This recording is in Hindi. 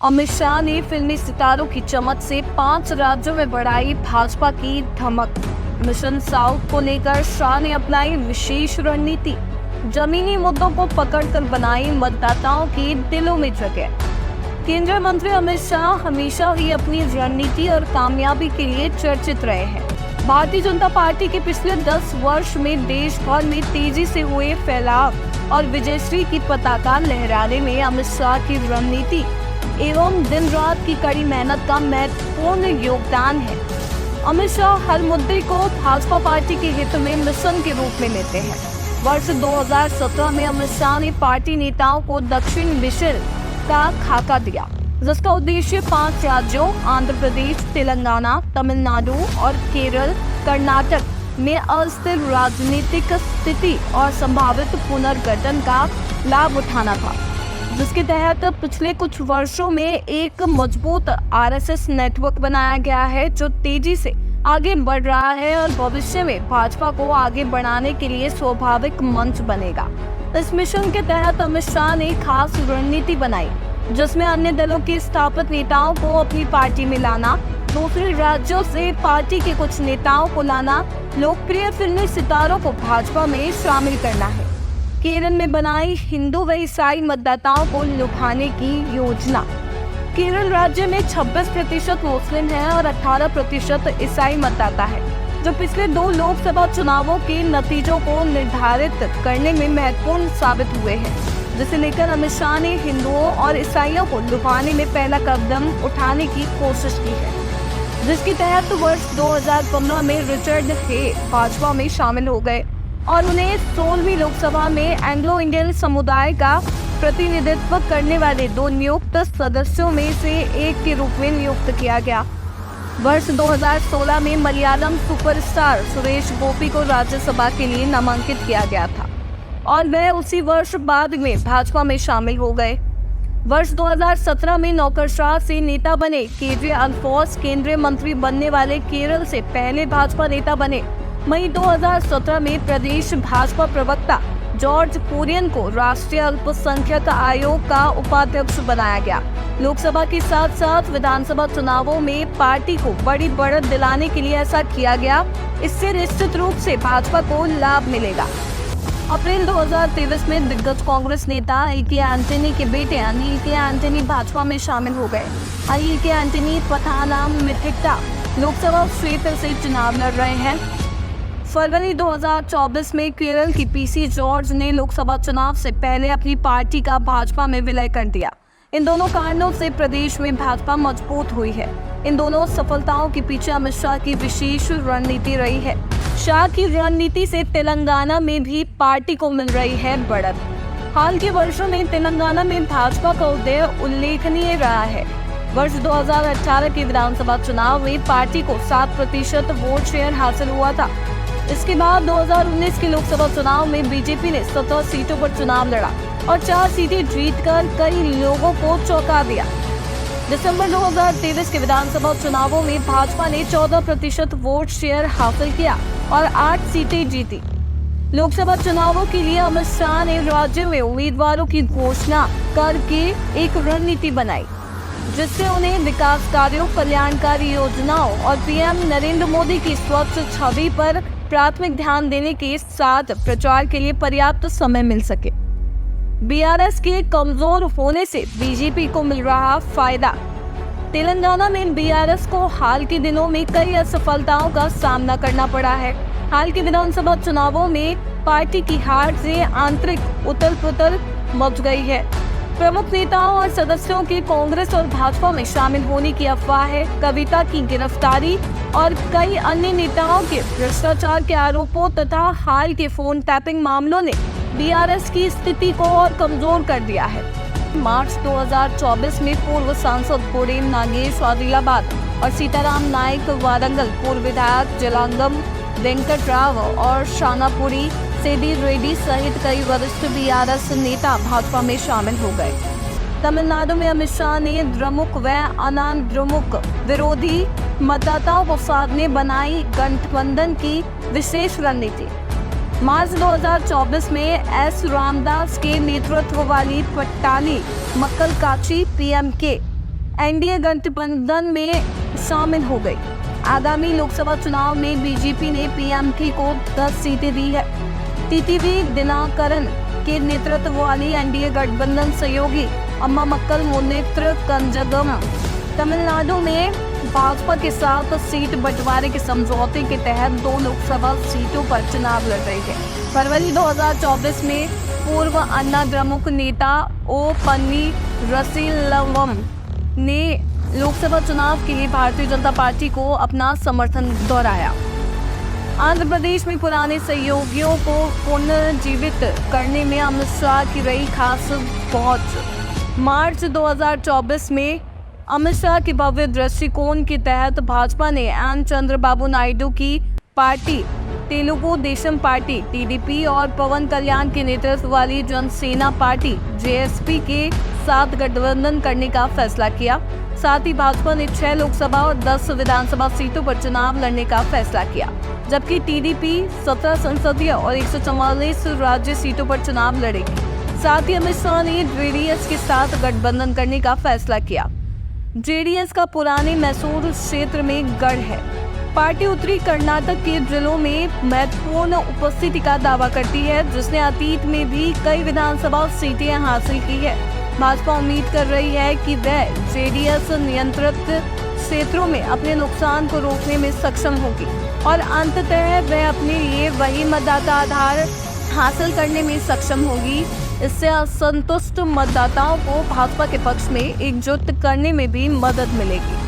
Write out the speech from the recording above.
अमित शाह ने फिल्मी सितारों की चमक से 5 राज्यों में बढ़ाई भाजपा की धमक। मिशन साउथ को लेकर शाह ने अपनाई विशेष रणनीति। जमीनी मुद्दों को पकड़कर बनाई मतदाताओं के दिलों में जगह। केंद्रीय मंत्री अमित शाह हमेशा ही अपनी रणनीति और कामयाबी के लिए चर्चित रहे हैं। भारतीय जनता पार्टी के पिछले 10 वर्ष में देश भर में तेजी से हुए फैलाव और विजयश्री की पताका लहराने में अमित शाह की रणनीति एवं दिन रात की कड़ी मेहनत का महत्वपूर्ण योगदान है। अमित शाह हर मुद्दे को भाजपा पार्टी के हित में मिशन के रूप में लेते हैं। वर्ष 2017 में अमित शाह ने पार्टी नेताओं को दक्षिण मिशन का खाका दिया, जिसका उद्देश्य 5 राज्यों आंध्र प्रदेश, तेलंगाना, तमिलनाडु और केरल, कर्नाटक में अस्थिर राजनीतिक स्थिति और संभावित पुनर्गठन का लाभ उठाना था, जिसके तहत पिछले कुछ वर्षों में एक मजबूत आरएसएस नेटवर्क बनाया गया है जो तेजी से आगे बढ़ रहा है और भविष्य में भाजपा को आगे बढ़ाने के लिए स्वाभाविक मंच बनेगा। इस मिशन के तहत अमित शाह ने खास रणनीति बनाई, जिसमें अन्य दलों के स्थापित नेताओं को अपनी पार्टी में लाना, दूसरे राज्यों से पार्टी के कुछ नेताओं को लाना, लोकप्रिय फिल्मी सितारों को भाजपा में शामिल करना है। केरल में बनाई हिंदू व ईसाई मतदाताओं को लुभाने की योजना। केरल राज्य में 26% मुस्लिम है और 18% ईसाई मतदाता है, जो पिछले 2 लोकसभा चुनावों के नतीजों को निर्धारित करने में महत्वपूर्ण साबित हुए हैं, जिसे लेकर अमित शाह ने हिंदुओं और ईसाइयों को लुभाने में पहला कदम उठाने की कोशिश की है, जिसके तहत वर्ष 2015 में रिचर्ड हे भाजपा में शामिल हो गए और उन्हें 16वीं लोकसभा में एंग्लो इंडियन समुदाय का प्रतिनिधित्व करने वाले 2 नियुक्त सदस्यों में से एक के रूप में नियुक्त किया गया। वर्ष 2016 में मलयालम सुपरस्टार सुरेश गोपी को राज्यसभा के लिए नामांकित किया गया था और वह उसी वर्ष बाद में भाजपा में शामिल हो गए। वर्ष 2017 में नौकरशाह से नेता बने केजे अल्फोंस केंद्रीय मंत्री बनने वाले केरल से पहले भाजपा नेता बने। मई 2017 में प्रदेश भाजपा प्रवक्ता जॉर्ज कुरियन को राष्ट्रीय अल्पसंख्यक आयोग का उपाध्यक्ष बनाया गया। लोकसभा के साथ साथ विधानसभा चुनावों में पार्टी को बड़ी बढ़त दिलाने के लिए ऐसा किया गया। इससे निश्चित रूप से भाजपा को लाभ मिलेगा। अप्रैल 2023 में दिग्गज कांग्रेस नेता ए.के. एंटनी के बेटे अनिल के एंटनी भाजपा में शामिल हो गए। अनिल के एंटनी पठानमथिट्टा लोकसभा क्षेत्र से चुनाव लड़ रहे हैं। फरवरी 2024 में केरल की पीसी जॉर्ज ने लोकसभा चुनाव से पहले अपनी पार्टी का भाजपा में विलय कर दिया। इन दोनों कारणों से प्रदेश में भाजपा मजबूत हुई है। इन दोनों सफलताओं के पीछे अमित शाह की विशेष रणनीति रही है। शाह की रणनीति से तेलंगाना में भी पार्टी को मिल रही है बढ़त। हाल के वर्षों में तेलंगाना में भाजपा का उदय उल्लेखनीय रहा है। वर्ष 2018 के विधानसभा चुनाव में पार्टी को 7% वोट शेयर हासिल हुआ था। इसके बाद 2019 के लोकसभा चुनाव में बीजेपी ने 17 सीटों पर चुनाव लड़ा और 4 सीटें जीतकर कई लोगों को चौंका दिया। दिसंबर 2023 के विधानसभा चुनावों में भाजपा ने 14% वोट शेयर हासिल किया और 8 सीटें जीती। लोकसभा चुनावों के लिए अमित शाह ने राज्य में उम्मीदवारों की घोषणा करके एक रणनीति बनाई, जिससे उन्हें विकास कार्यों, कल्याणकारी योजनाओं और पीएम नरेंद्र मोदी की स्वच्छ छवि पर प्राथमिक ध्यान देने के साथ प्रचार के लिए पर्याप्त समय मिल सके। बीआरएस के कमजोर होने से बीजेपी को मिल रहा फायदा। तेलंगाना में बीआरएस को हाल के दिनों में कई असफलताओं का सामना करना पड़ा है। हाल के विधानसभा चुनावों में पार्टी की हार से आंतरिक उथल-पुथल मच गई है। प्रमुख नेताओं और सदस्यों के कांग्रेस और भाजपा में शामिल होने की अफवाह है। कविता की गिरफ्तारी और कई अन्य नेताओं के भ्रष्टाचार के आरोपों तथा हाल के फोन टैपिंग मामलों ने बीआरएस की स्थिति को और कमजोर कर दिया है। मार्च 2024 में पूर्व सांसद कोडेम नागेश आदिलाबाद और सीताराम नाइक वारंगल, पूर्व विधायक जलांगम वेंकट राव और शानापुरी सेडी रेड्डी सहित कई वरिष्ठ बीआरएस नेता भाजपा में शामिल हो गए। तमिलनाडु में अमित शाह ने द्रमुक व अनाद्रमुक विरोधी मतदाताओं को साधने बनाई गठबंधन की विशेष रणनीति। मार्च 2024 में एस रामदास के नेतृत्व वाली पट्टाली मक्कल काची पीएमके एनडीए गठबंधन में शामिल हो गई। आगामी लोकसभा चुनाव में बीजेपी ने पीएमके को 10 सीटें दी है। टीटीवी दिनाकरन के नेतृत्व वाली एनडीए गठबंधन सहयोगी अम्मा मक्कल मुनेत्र कंजगम तमिलनाडु में भाजपा के साथ सीट बंटवारे के समझौते के तहत 2 लोकसभा सीटों पर चुनाव लड़ रही है। फरवरी 2024 में पूर्व अन्ना द्रमुक नेता ओ पन्नीरसेल्वम ने लोकसभा चुनाव के लिए भारतीय जनता पार्टी को अपना समर्थन दोहराया। आंध्र प्रदेश में पुराने सहयोगियों को पुनर्जीवित करने में अमित शाह की रही खास पहुंच। मार्च 2024 में अमित शाह के भव्य दृष्टिकोण के तहत भाजपा ने एन चंद्रबाबू नायडू की party Telugu Desam party TDP और पवन कल्याण के नेतृत्व वाली जनसेना पार्टी जेएसपी के साथ गठबंधन करने का फैसला किया। साथ ही भाजपा ने 6 लोकसभा और 10 विधानसभा सीटों पर चुनाव लड़ने का फैसला किया, जबकि टीडीपी 17 संसदीय और 144 राज्य सीटों पर चुनाव लड़ेगी। साथ ही अमित शाह ने जेडीएस के साथ गठबंधन करने का फैसला किया। जेडीएस का पुराने मैसूर क्षेत्र में गढ़ है। पार्टी उत्तरी कर्नाटक के जिलों में महत्वपूर्ण उपस्थिति का दावा करती है, जिसने अतीत में भी कई विधानसभा सीटें हासिल की है। भाजपा उम्मीद कर रही है कि वह जेडीएस नियंत्रित क्षेत्रों में अपने नुकसान को रोकने में सक्षम होगी और अंततः वह अपने लिए वही मतदाता आधार हासिल करने में सक्षम होगी। इससे असंतुष्ट मतदाताओं को भाजपा के पक्ष में एकजुट करने में भी मदद मिलेगी।